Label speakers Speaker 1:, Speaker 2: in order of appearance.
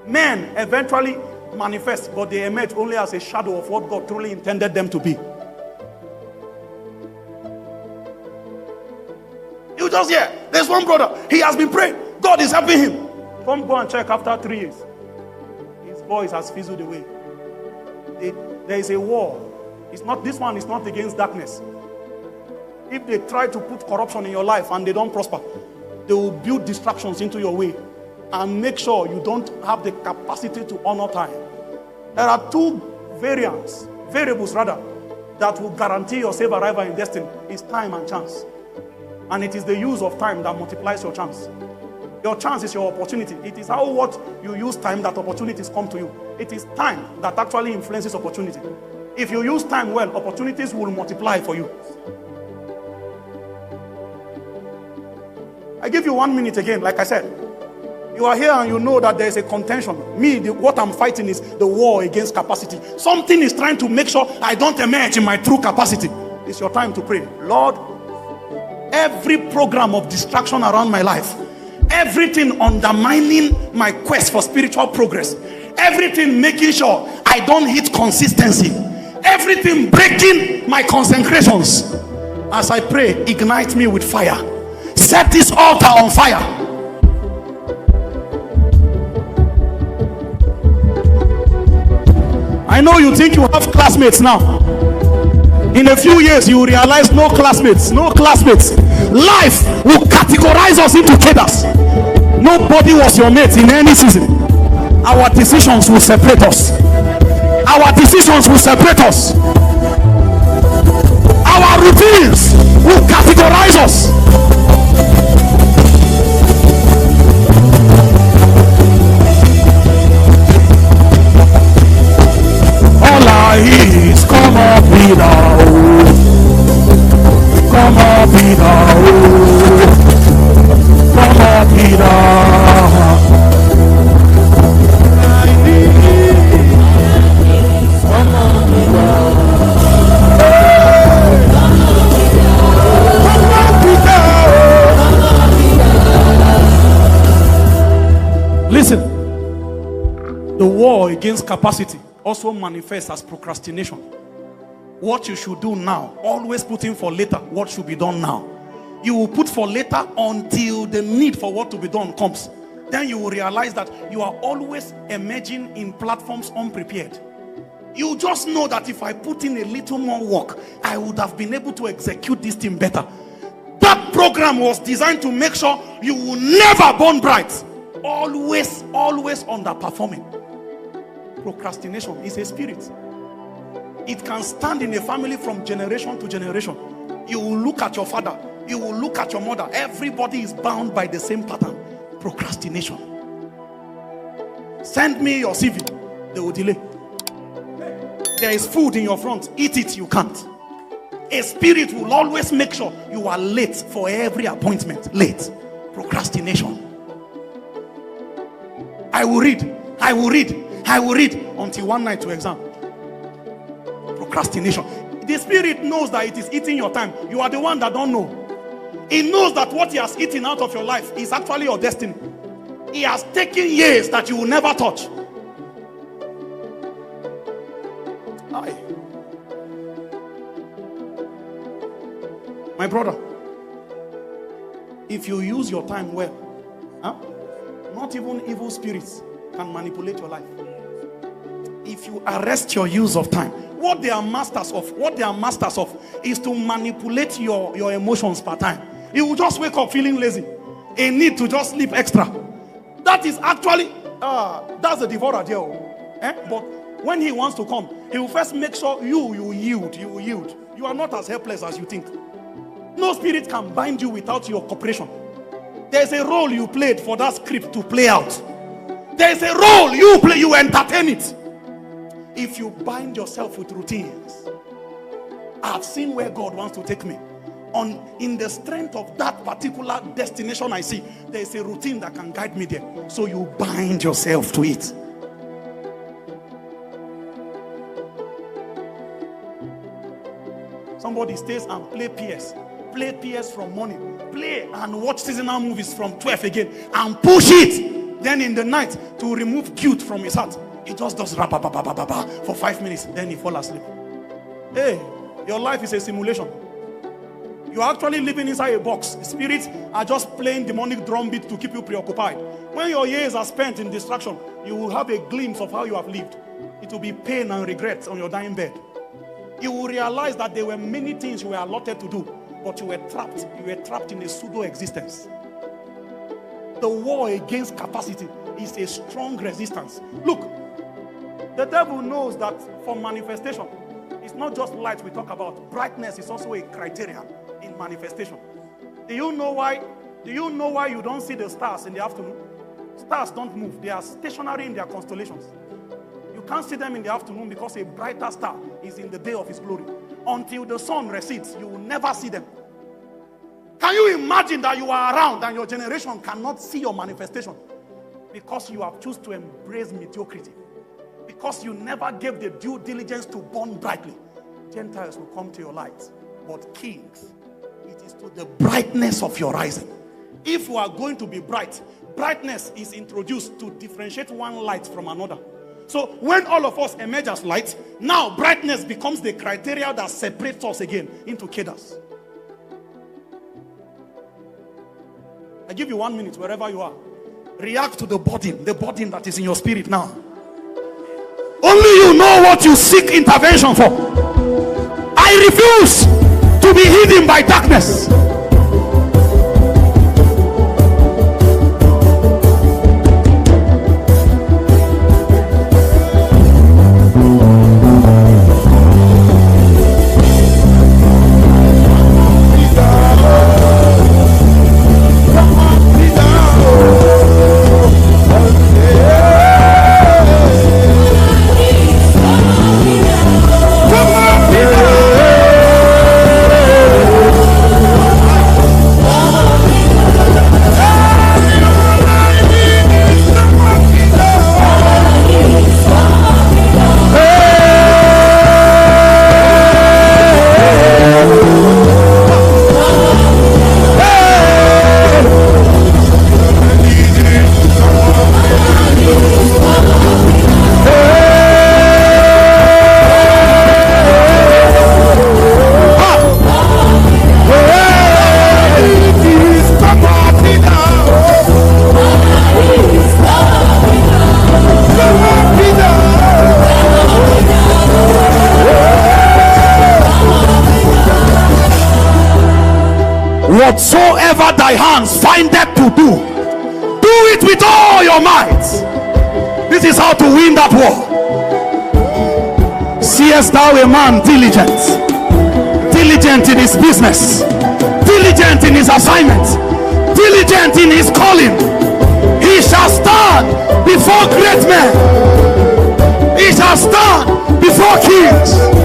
Speaker 1: Men eventually manifest, but they emerge only as a shadow of what God truly intended them to be. You just hear, there's one brother, he has been praying, God is helping him. Come go and check after 3 years. His voice has fizzled away. There is a war. This one is not against darkness. If they try to put corruption in your life and they don't prosper, they will build distractions into your way and make sure you don't have the capacity to honor time. There are two variables that will guarantee your safe arrival in destiny. It's time and chance. And it is the use of time that multiplies your chance. Your chance is your opportunity. It is how what you use time that opportunities come to you. It is time that actually influences opportunity. If you use time well, opportunities will multiply for you. I give you 1 minute again, like I said. You are here and you know that there is a contention. What I'm fighting is the war against capacity. Something is trying to make sure I don't emerge in my true capacity. It's your time to pray. Lord, every program of distraction around my life, everything undermining my quest for spiritual progress, everything making sure I don't hit consistency, everything breaking my consecrations, as I pray, ignite me with fire. Set this altar on fire. I know you think you have classmates now. In a few years you will realize no classmates. Life will categorize us into cadres. Nobody was your mate in any season. Our decisions will separate us. Our routines will categorize us. All I hear is come up with come up with come up with Listen, the war against capacity also manifests as procrastination. What you should do now, always putting for later what should be done now. You will put for later until the need for what to be done comes. Then you will realize that you are always emerging in platforms unprepared. You just know that if I put in a little more work, I would have been able to execute this thing better. That program was designed to make sure you will never burn bright. Always underperforming. Procrastination is a spirit. It can stand in a family from generation to generation. You will look at your father, you will look at your mother. Everybody is bound by the same pattern. Procrastination. Send me your CV. They will delay. There is food in your front. Eat it, you can't. A spirit will always make sure you are late for every appointment. Late. Procrastination. I will read until one night to exam. Procrastination. The spirit knows that it is eating your time. You are the one that don't know. He knows that what he has eaten out of your life is actually your destiny. He has taken years that you will never touch. Aye. My brother, if you use your time well, not even evil spirits can manipulate your life. If you arrest your use of time, what they are masters of is to manipulate your emotions per time. You will just wake up feeling lazy, a need to just sleep extra. That is actually that's the devourer there. But when he wants to come, he will first make sure you will yield. You are not as helpless as you think. No spirit can bind you without your cooperation. There's a role you played for that script to play out. There's a role you play, you entertain it. If you bind yourself with routines, I've seen where God wants to take me. In the strength of that particular destination I see, there's a routine that can guide me there. So you bind yourself to it. Somebody stays and play PS from morning. Play and watch seasonal movies from 12 again. And push it. Then in the night, to remove guilt from his heart, he just does for 5 minutes. Then he fall asleep. Hey, your life is a simulation. You are actually living inside a box. The spirits are just playing demonic drum beat to keep you preoccupied. When your years are spent in distraction, you will have a glimpse of how you have lived. It will be pain and regret on your dying bed. You will realize that there were many things you were allotted to do, but you were trapped. You were trapped in a pseudo-existence. The war against capacity is a strong resistance. Look, the devil knows that for manifestation, it's not just light we talk about. Brightness is also a criterion in manifestation. Do you know why you don't see the stars in the afternoon? Stars don't move. They are stationary in their constellations. You can't see them in the afternoon because a brighter star is in the day of his glory. Until the sun recedes, you will never see them. Can you imagine that you are around and your generation cannot see your manifestation? Because you have chosen to embrace mediocrity. Because you never gave the due diligence to burn brightly. Gentiles will come to your light. But kings, it is to the brightness of your rising. If you are going to be bright, brightness is introduced to differentiate one light from another. So when all of us emerge as light, now brightness becomes the criteria that separates us again into cadres. I give you 1 minute wherever you are. React to the burden that is in your spirit now. Only you know what you seek intervention for. I refuse to be hidden by darkness. Whatsoever thy hands findeth to do, do it with all your might. This is how to win that war. Seest thou a man diligent in his business, diligent in his assignment, diligent in his calling? He shall stand before great men. He shall stand before kings.